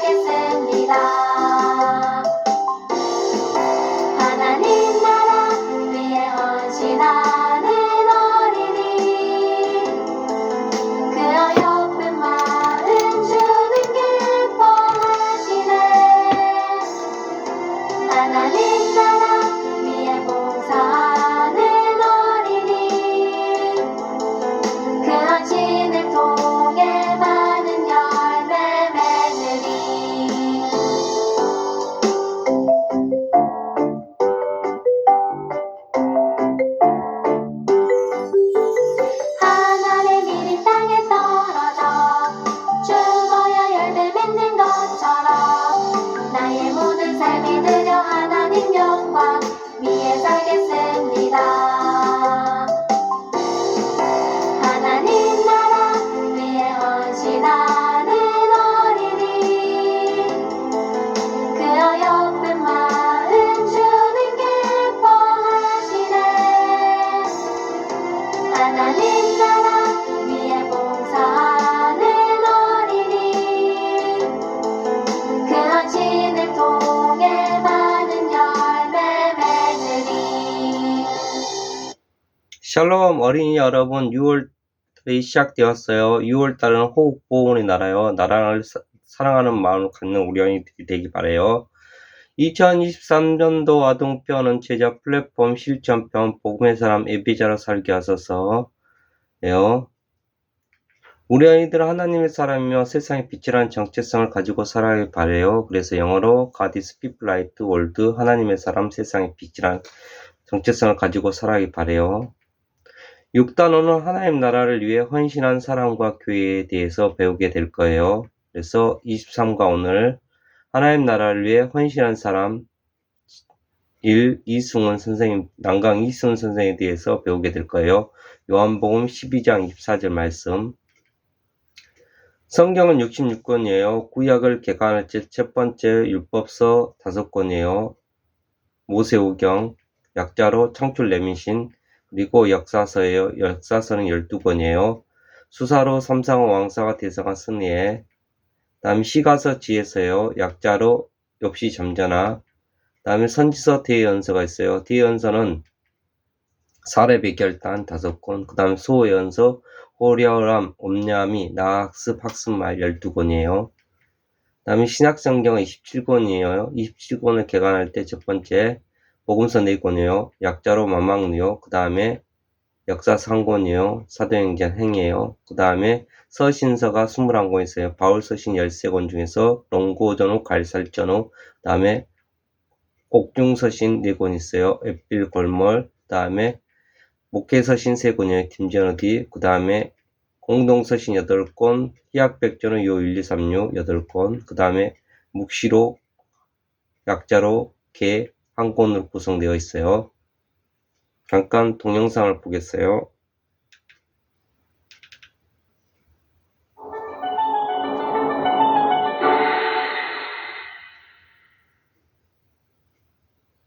살겠습니다. 하나님 나라 위에 헌신하는 어린이, 그 어여쁜 마음 주는 기뻐하시네. 하나님 나라 위에 봉사하는 어린이, 그 헌신을 통해 많은 열매 맺으리. 하나의 밀이 땅에 떨어져 죽어야 열매 맺는 것처럼 나의 모든 삶이 드려 하나님 영광 위에 살겠습니다. 하나님 나라 위에 헌신하는 어린이, 그 어여쁜 마음 주는 기뻐하시네. 하나님 나라 위에 봉사하는 어린이, 그 헌신을 통해 많은 열매 맺으리. 샬롬 어린이 여러분, 6월달이 시작되었어요. 6월달은 호국보훈의 나라요. 나라를 사랑하는 마음을 갖는 우리 어린이들이 되기 바라요. 2023년도 아동편은 제자 플랫폼 실천편 복음의 사람 예배자로 살게 하소서요. 우리 아이들은 하나님의 사람이며 세상의 빛이라는 정체성을 가지고 살아가길 바라요. 그래서 영어로 God is people light world, 하나님의 사람 세상의 빛이라는 정체성을 가지고 살아가길 바라요. 6단원은 하나님 나라를 위해 헌신한 사람과 교회에 대해서 배우게 될 거예요. 그래서 23과 오늘 하나님 나라를 위해 헌신한 사람 1. 이승훈 선생님, 난강 이승훈 선생에 대해서 배우게 될 거예요. 요한복음 12장 24절 말씀. 성경은 66권이에요. 구약을 개관할 때 첫 번째 율법서 5권이에요. 모세오경, 약자로 창출 레미신, 그리고 역사서예요. 역사서는 12권이에요. 수사로 삼상원 왕사가 대성한 승리에, 다음 시가서 지혜서예요. 약자로 욥시 잠자나, 다음에 선지서 대예언서가 있어요. 대예언서는 사렙의 결단 5권, 그 다음 소예언서, 호랴람, 옴냐미, 나학습, 학습말 12권이에요. 다음에 신약성경은 27권이에요. 27권을 개관할 때 첫 번째 복음서 4권이에요. 약자로 만망루요. 그 다음에 역사 3권이에요. 사도행전 행이에요. 그 다음에 서신서가 21권 있어요. 바울 서신 13권 중에서 롱고전후, 갈살전후, 그 다음에 옥중서신 4권 있어요. 앳빌 골몰, 그 다음에 목회서신 3권이에요. 팀저너디, 그 다음에 공동서신 8권, 희약백전은 요 1, 2, 3, 6 8권, 그 다음에 묵시록, 약자로 개 1권으로 구성되어 있어요. 잠깐 동영상을 보겠어요.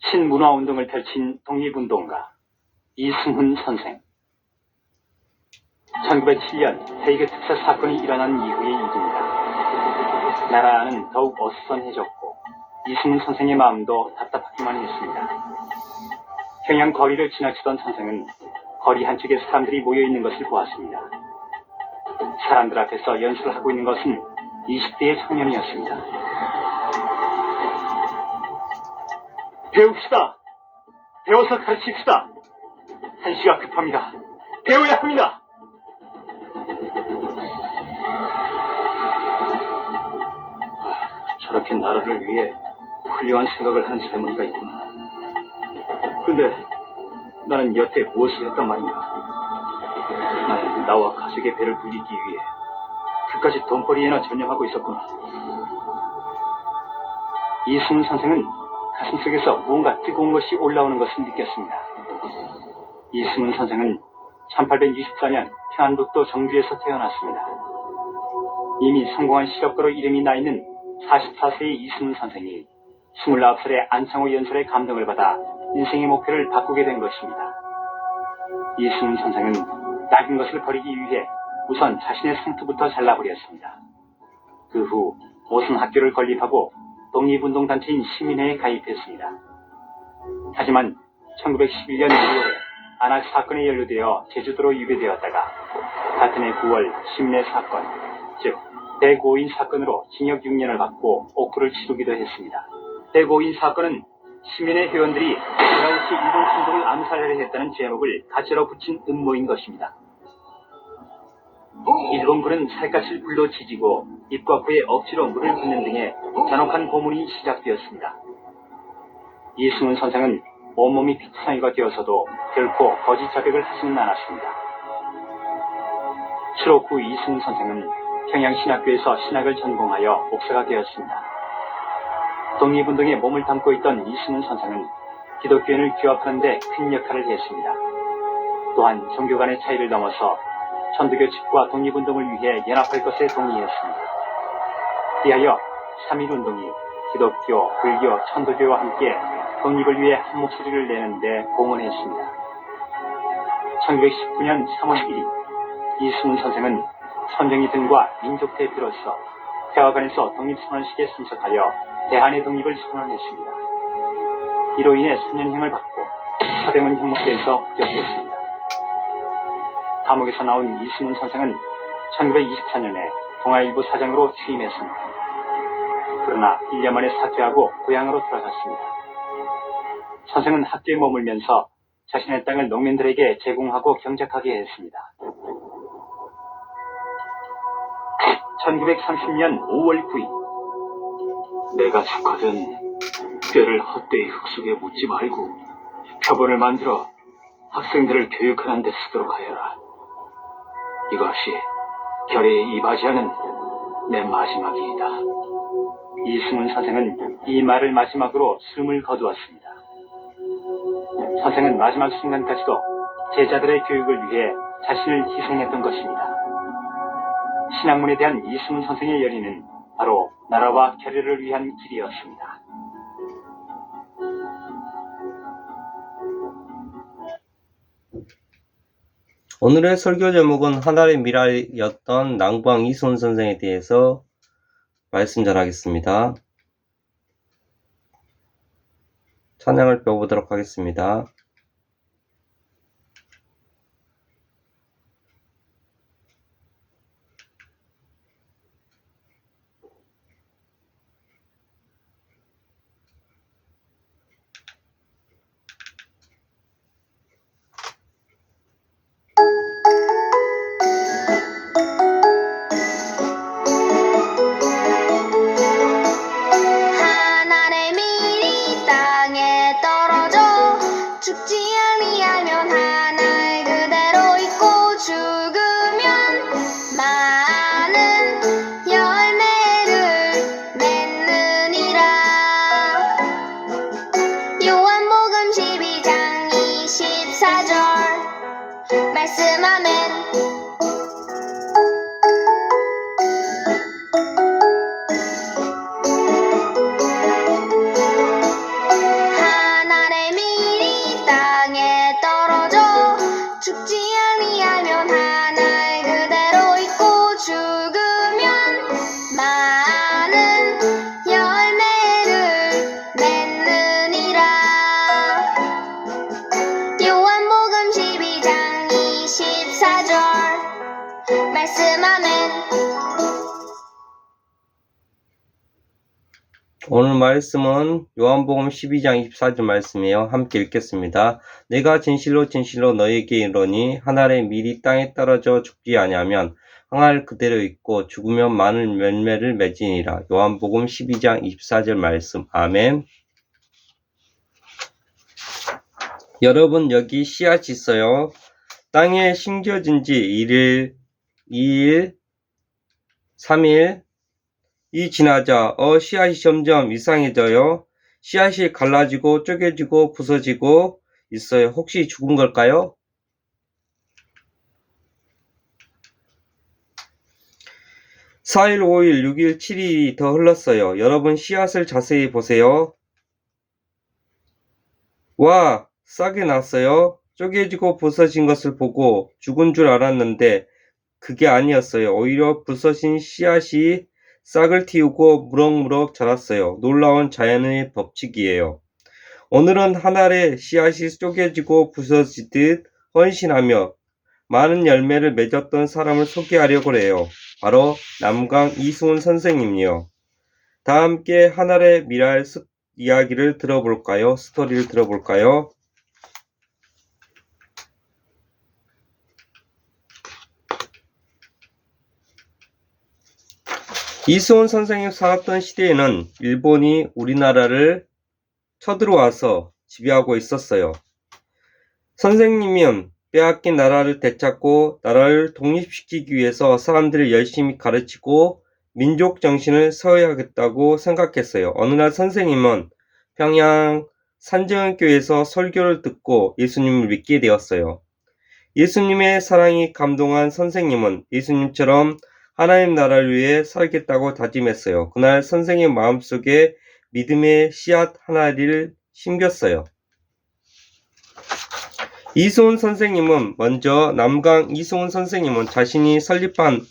신문화운동을 펼친 독립운동가 이승훈 선생. 1907년 세계 특사 사건이 일어난 이후의 일입니다. 나라는 더욱 어수선해졌고 이승훈 선생의 마음도 답답하기만 했습니다. 평양 거리를 지나치던 선생은 거리 한쪽에 사람들이 모여있는 것을 보았습니다. 사람들 앞에서 연설을 하고 있는 것은 20대의 청년이었습니다. 배웁시다. 배워서 가르칩시다. 한시가 급합니다. 배워야 합니다. 저렇게 나라를 위해 훌륭한 생각을 하는 젊은이가 있구나. 근데 나는 여태 무엇을 했단 말인가? 나는 나와 가족의 배를 불리기 위해 그까지 돈벌이에나 전념하고 있었구나. 이승훈 선생은 가슴속에서 무언가 뜨거운 것이 올라오는 것을 느꼈습니다. 이승훈 선생은 1864년 평안북도 정주에서 태어났습니다. 이미 성공한 실업가로 이름이 나 있는 44세의 이승훈 선생이 29살의 안창호 연설에 감동을 받아 인생의 목표를 바꾸게 된 것입니다. 이승훈 선생은 낡은 것을 버리기 위해 우선 자신의 상투부터 잘라버렸습니다. 그 후 모순 학교를 건립하고 독립운동단체인 시민회에 가입했습니다. 하지만 1911년 2월에 안학 사건에 연루되어 제주도로 유배되었다가 같은 해 9월 시민회 사건, 즉 대고인 사건으로 징역 6년을 받고 옥구를 치르기도 했습니다. 대고인 사건은 시민회 회원들이 이라우스 일본 총독을 암살하려 했다는 제목을 가짜로 붙인 음모인 것입니다. 일본군은 살갗을 불로 지지고 입과 코에 억지로 물을 붓는 등의 잔혹한 고문이 시작되었습니다. 이승훈 선생은 온몸이 피투성이가 되어서도 결코 거짓 자백을 하지는 않았습니다. 추록 후 이승훈 선생은 평양신학교에서 신학을 전공하여 목사가 되었습니다. 독립운동에 몸을 담고 있던 이승훈 선생은 기독교인을 규합하는 데 큰 역할을 했습니다. 또한 종교 간의 차이를 넘어서 천주교 측과 독립운동을 위해 연합할 것에 동의했습니다. 이하여 3.1운동이 기독교, 불교, 천도교와 함께 독립을 위해 한 목소리를 내는데 공헌했습니다. 1919년 3월 1일 이승훈 선생은 선정이 등과 민족 대표로서 대화관에서 독립선언식에 참석하여 대한의 독립을 선언했습니다. 이로 인해 3년형을 받고 서대문 형무소에서 구속됐습니다. 감옥에서 나온 이승훈 선생은 1924년에 동아일보 사장으로 취임했습니다. 그러나 1년 만에 사퇴하고 고향으로 돌아갔습니다. 선생은 학교에 머물면서 자신의 땅을 농민들에게 제공하고 경작하게 했습니다. 1930년 5월 9일 내가 죽거든 뼈를 헛되이 흙 속에 묻지 말고 표본을 만들어 학생들을 교육하는 데 쓰도록 하여라. 이것이 결의에 이바지하는 내 마지막이다. 이승훈 선생은 이 말을 마지막으로 숨을 거두었습니다. 선생은 마지막 순간까지도 제자들의 교육을 위해 자신을 희생했던 것입니다. 신학문에 대한 이승훈 선생의 열의는 바로 나라와 결의를 위한 길이었습니다. 오늘의 설교 제목은 하나의 미랄이었던 낭방 이승훈 선생에 대해서 말씀 전하겠습니다. 찬양을 배워보도록 하겠습니다. 하늘의 밀이 땅에 떨어져 죽지 아니하면 하늘 그대로 있고 죽으면 많은 열매를 맺느니라. 요한복음 12장 24절 말씀하면 하늘의 밀이 땅에 떨어져 죽지 아니하면 하늘 그대로 있고 죽으면 많은 열매를 맺느니라. 요한복음 12장 24절 말씀하면 오늘 말씀은 요한복음 12장 24절 말씀이에요. 함께 읽겠습니다. 내가 진실로 진실로 너희에게 이르노니 하늘의 밀이 땅에 떨어져 죽지 아니하면 항아리 그대로 있고 죽으면 많은 열매를 맺으니라. 요한복음 12장 24절 말씀. 아멘. 여러분 여기 씨앗이 있어요. 땅에 심겨진 지 1일, 2일, 3일 이 지나자 씨앗이 점점 이상해져요. 씨앗이 갈라지고 쪼개지고 부서지고 있어요. 혹시 죽은 걸까요? (4일) (5일) (6일) (7일이) 더 흘렀어요. 여러분 씨앗을 자세히 보세요. 와, 싹이 났어요. 쪼개지고 부서진 것을 보고 죽은 줄 알았는데 그게 아니었어요. 오히려 부서진 씨앗이 싹을 틔우고 무럭무럭 자랐어요. 놀라운 자연의 법칙이에요. 오늘은 한 알의 씨앗이 쪼개지고 부서지듯 헌신하며 많은 열매를 맺었던 사람을 소개하려고 해요. 바로 남강 이수훈 선생님이요. 다 함께 한 알의 미랄 이야기를 들어볼까요? 스토리를 들어볼까요? 이수훈 선생님 살았던 시대에는 일본이 우리나라를 쳐들어와서 지배하고 있었어요. 선생님은 빼앗긴 나라를 되찾고 나라를 독립시키기 위해서 사람들을 열심히 가르치고 민족 정신을 서야겠다고 생각했어요. 어느 날 선생님은 평양 산정교회에서 설교를 듣고 예수님을 믿게 되었어요. 예수님의 사랑이 감동한 선생님은 예수님처럼 하나님 나라를 위해 살겠다고 다짐했어요. 그날 선생님 마음속에 믿음의 씨앗 하나를 심겼어요. 이수훈 선생님은 먼저 남강 이수훈 선생님은 자신이 설립한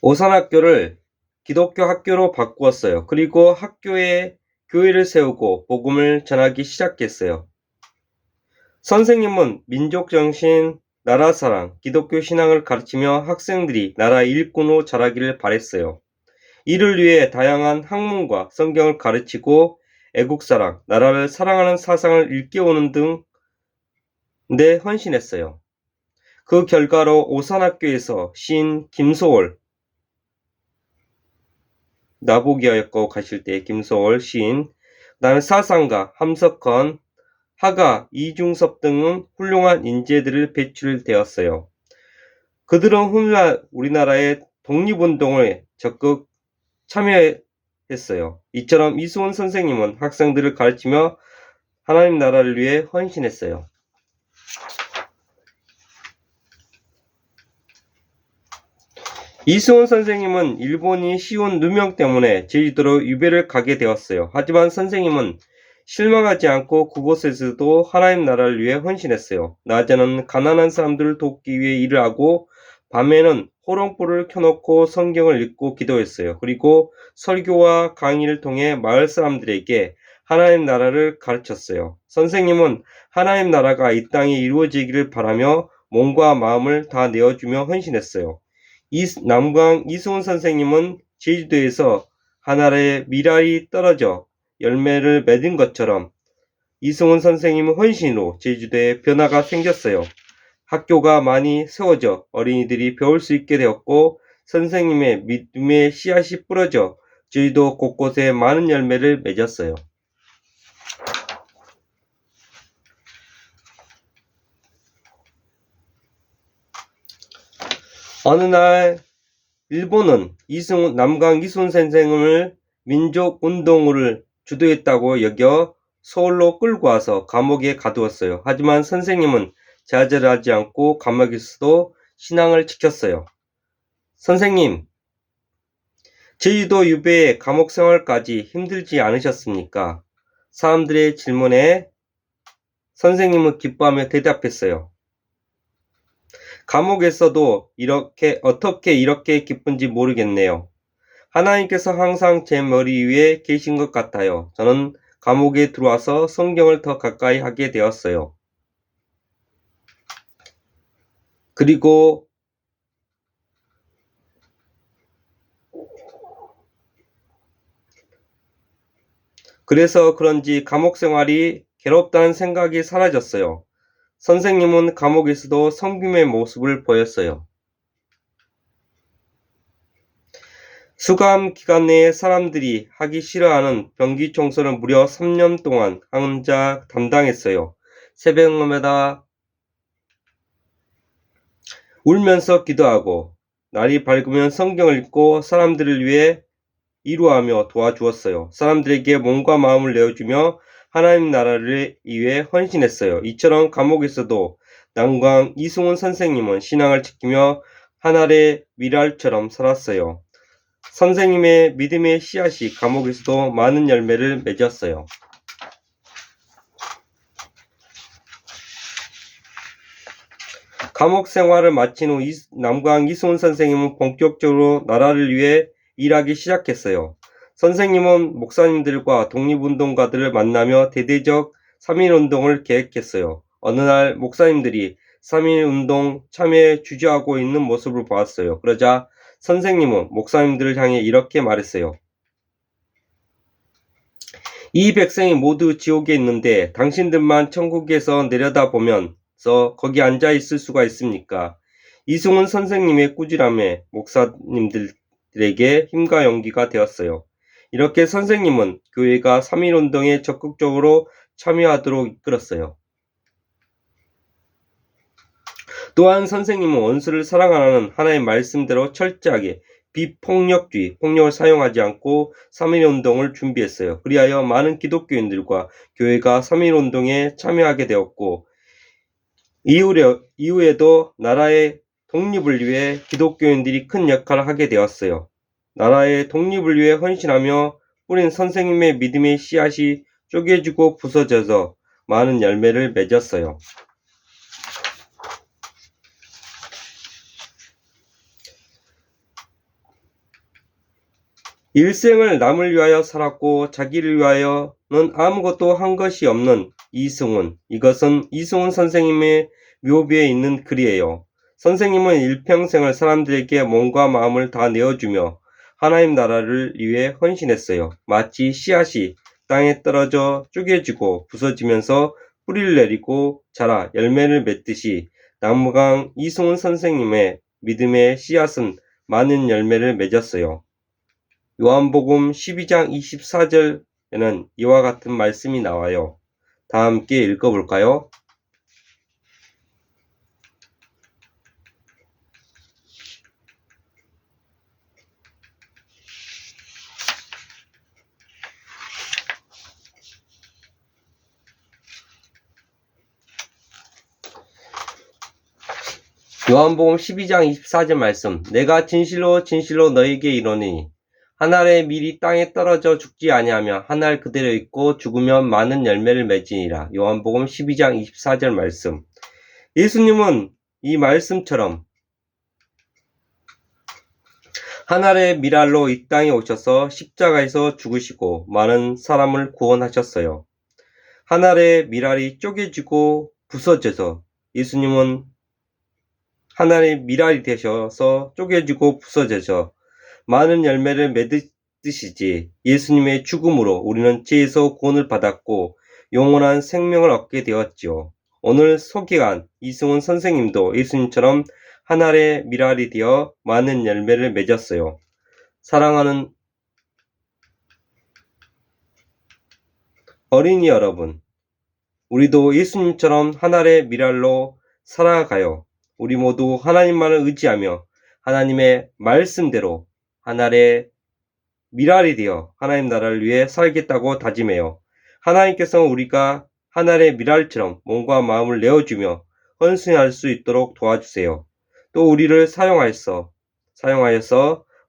오산학교를 기독교 학교로 바꾸었어요. 그리고 학교에 교회를 세우고 복음을 전하기 시작했어요. 선생님은 민족정신, 나라사랑, 기독교 신앙을 가르치며 학생들이 나라 일꾼으로 자라기를 바랬어요. 이를 위해 다양한 학문과 성경을 가르치고 애국사랑, 나라를 사랑하는 사상을 일깨우는 등에 헌신했어요. 그 결과로 오산학교에서 시인 김소월, 나보기하였고 가실 때 김소월 시인, 그 다음에 사상가 함석헌, 하가 이중섭 등은 훌륭한 인재들을 배출되었어요. 그들은 우리나라의 독립운동에 적극 참여했어요. 이처럼 이수훈 선생님은 학생들을 가르치며 하나님 나라를 위해 헌신했어요. 이수훈 선생님은 일본이 씌운 누명 때문에 제주도로 유배를 가게 되었어요. 하지만 선생님은 실망하지 않고 그곳에서도 하나님 나라를 위해 헌신했어요. 낮에는 가난한 사람들을 돕기 위해 일을 하고 밤에는 호롱불을 켜놓고 성경을 읽고 기도했어요. 그리고 설교와 강의를 통해 마을 사람들에게 하나님 나라를 가르쳤어요. 선생님은 하나님 나라가 이 땅에 이루어지기를 바라며 몸과 마음을 다 내어주며 헌신했어요. 남강 이수훈 선생님은 제주도에서 하나의 미랄이 떨어져 열매를 맺은 것처럼 이수훈 선생님의 헌신으로 제주도에 변화가 생겼어요. 학교가 많이 세워져 어린이들이 배울 수 있게 되었고 선생님의 믿음의 씨앗이 뿌려져 제주도 곳곳에 많은 열매를 맺었어요. 어느 날 일본은 남강 이수훈 선생님을 민족운동을 주도했다고 여겨 서울로 끌고 와서 감옥에 가두었어요. 하지만 선생님은 좌절하지 않고 감옥에서도 신앙을 지켰어요. 선생님, 제주도 유배의 감옥 생활까지 힘들지 않으셨습니까? 사람들의 질문에 선생님은 기뻐하며 대답했어요. 감옥에서도 어떻게 이렇게 기쁜지 모르겠네요. 하나님께서 항상 제 머리 위에 계신 것 같아요. 저는 감옥에 들어와서 성경을 더 가까이 하게 되었어요. 그래서 그런지 감옥 생활이 괴롭다는 생각이 사라졌어요. 선생님은 감옥에서도 섬김의 모습을 보였어요. 수감 기간 내에 사람들이 하기 싫어하는 변기 청소를 무려 3년 동안 혼자 담당했어요. 새벽마다 울면서 기도하고 날이 밝으면 성경을 읽고 사람들을 위해 이루하며 도와주었어요. 사람들에게 몸과 마음을 내어주며 하나님 나라를 위해 헌신했어요. 이처럼 감옥에서도 남강 이수훈 선생님은 신앙을 지키며 하늘의 미랄처럼 살았어요. 선생님의 믿음의 씨앗이 감옥에서도 많은 열매를 맺었어요. 감옥 생활을 마친 후 남광 이승훈 선생님은 본격적으로 나라를 위해 일하기 시작했어요. 선생님은 목사님들과 독립운동가들을 만나며 대대적 3.1운동을 계획했어요. 어느 날 목사님들이 3.1운동 참여에 주저하고 있는 모습을 보았어요. 그러자 선생님은 목사님들을 향해 이렇게 말했어요. 이 백성이 모두 지옥에 있는데 당신들만 천국에서 내려다보면서 거기 앉아 있을 수가 있습니까? 이승훈 선생님의 꾸지람에 목사님들에게 힘과 용기가 되었어요. 이렇게 선생님은 교회가 3.1운동에 적극적으로 참여하도록 이끌었어요. 또한 선생님은 원수를 사랑하는 하나의 말씀대로 철저하게 비폭력주의, 폭력을 사용하지 않고 3.1운동을 준비했어요. 그리하여 많은 기독교인들과 교회가 3.1운동에 참여하게 되었고 이후에도 나라의 독립을 위해 기독교인들이 큰 역할을 하게 되었어요. 나라의 독립을 위해 헌신하며 뿌린 선생님의 믿음의 씨앗이 쪼개지고 부서져서 많은 열매를 맺었어요. 일생을 남을 위하여 살았고 자기를 위하여는 아무것도 한 것이 없는 이승훈. 이것은 이승훈 선생님의 묘비에 있는 글이에요. 선생님은 일평생을 사람들에게 몸과 마음을 다 내어주며 하나님 나라를 위해 헌신했어요. 마치 씨앗이 땅에 떨어져 쪼개지고 부서지면서 뿌리를 내리고 자라 열매를 맺듯이 남강 이승훈 선생님의 믿음의 씨앗은 많은 열매를 맺었어요. 요한복음 12장 24절에는 이와 같은 말씀이 나와요. 다 함께 읽어볼까요? 요한복음 12장 24절 말씀. 내가 진실로 진실로 너에게 이르노니 한 알의 밀이 땅에 떨어져 죽지 아니하며 한 알 그대로 있고 죽으면 많은 열매를 맺으니라. 요한복음 12장 24절 말씀. 예수님은 이 말씀처럼 한 알의 밀알로 이 땅에 오셔서 십자가에서 죽으시고 많은 사람을 구원하셨어요. 한 알의 밀알이 쪼개지고 부서져서 예수님은 한 알의 밀알이 되셔서 쪼개지고 부서져서 많은 열매를 맺으시지 예수님의 죽음으로 우리는 죄에서 구원을 받았고 영원한 생명을 얻게 되었지요. 오늘 소개한 이승훈 선생님도 예수님처럼 한 알의 밀알이 되어 많은 열매를 맺었어요. 사랑하는 어린이 여러분, 우리도 예수님처럼 한 알의 밀알로 살아가요. 우리 모두 하나님만을 의지하며 하나님의 말씀대로 한 알의 밀알이 되어 하나님 나라를 위해 살겠다고 다짐해요. 하나님께서는 우리가 한 알의 밀알처럼 몸과 마음을 내어주며 헌신할 수 있도록 도와주세요. 또 우리를 사용하여서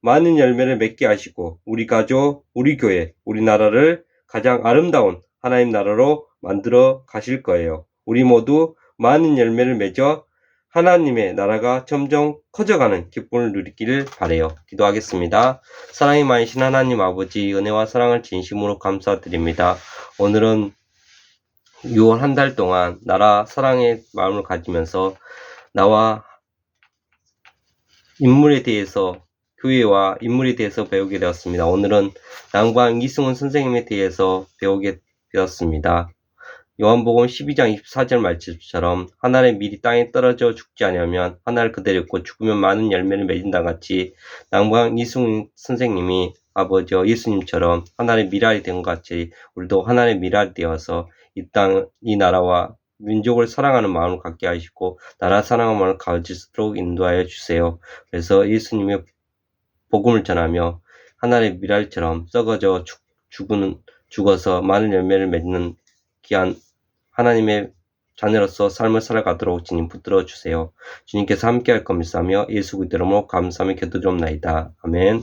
많은 열매를 맺게 하시고 우리 가족, 우리 교회, 우리 나라를 가장 아름다운 하나님 나라로 만들어 가실 거예요. 우리 모두 많은 열매를 맺어 하나님의 나라가 점점 커져가는 기쁨을 누리기를 바라요. 기도하겠습니다. 사랑이 많으신 하나님 아버지, 은혜와 사랑을 진심으로 감사드립니다. 오늘은 6월 한 달 동안 나라 사랑의 마음을 가지면서 나와 인물에 대해서, 교회와 인물에 대해서 배우게 되었습니다. 오늘은 남광 이승훈 선생님에 대해서 배우게 되었습니다. 요한복음 12장 24절 말씀처럼 한 알의 밀이 땅에 떨어져 죽지 아니하면 한 알 그대로 있고 죽으면 많은 열매를 맺는다 같이 남광 이승훈 선생님이 아버지와 예수님처럼 한 알의 밀알이 된 것 같이 우리도 한 알의 밀알이 되어서 이 나라와 민족을 사랑하는 마음을 갖게 하시고 나라 사랑하는 마음을 가지도록 인도하여 주세요. 그래서 예수님의 복음을 전하며 한 알의 밀알처럼 썩어져 죽어서 많은 열매를 맺는 귀한 하나님의 자녀로서 삶을 살아가도록 주님 붙들어 주세요. 주님께서 함께할 겁니다며 예수 그리스도 이름으로 감사하며 기도드리옵나이다. 아멘.